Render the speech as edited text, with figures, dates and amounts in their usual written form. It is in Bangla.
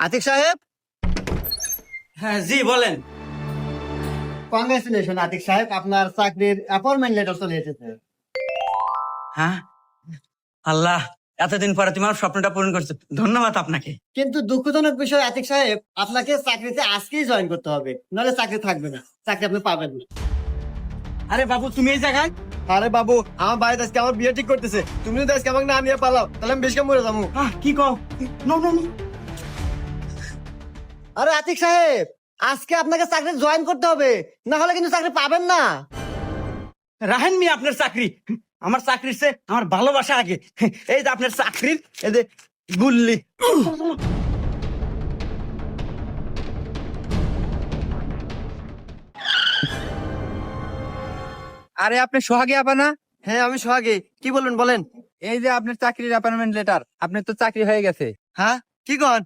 আতিক সাহেব, হ্যাঁ জি বলেন। কংগ্রেচুলেশন আতিক সাহেব, আপনার চাকরির অ্যাপয়েন্টমেন্ট লেটার চলে এসেছে। হ্যাঁ, আল্লাহ, এতদিন পরে তুমি আমার স্বপ্নটা পূরণ করছো, ধন্যবাদ আপনাকে। কিন্তু দুঃখজনক বিষয় আতিক সাহেব, আপনাকে চাকরিতে আজকেই জয়েন করতে হবে, নাহলে চাকরি থাকবে না, চাকরি আপনি পাবেন না। আরে বাবু, তুমি এই জায়গায়? আরে বাবু, আমার বাড়িতে আজকে আমার বিয়ে ঠিক করতেছে, তুমি যদি আজকে আমাকে না নিয়ে পালাও তাহলে আমি বেশ মরে যাবো। কি কও? No no no. আরে আতিক সাহেব, আজকে আপনাকে চাকরি জয়েন করতে হবে, না হলে কিন্তু চাকরি পাবেন না। রাহেন মি আপনার চাকরি, আমার চাকরির চেয়ে আমার ভালোবাসা আগে। এই যে আপনার চাকরির, এই যে গুল্লি। আরে আপনি সোহাগী আপা না? হ্যাঁ আমি সোহাগী, কি বলবেন বলেন। এই যে আপনার চাকরির অ্যাপয়েন্টমেন্ট লেটার, আপনার তো চাকরি হয়ে গেছে। হ্যাঁ, কি কন?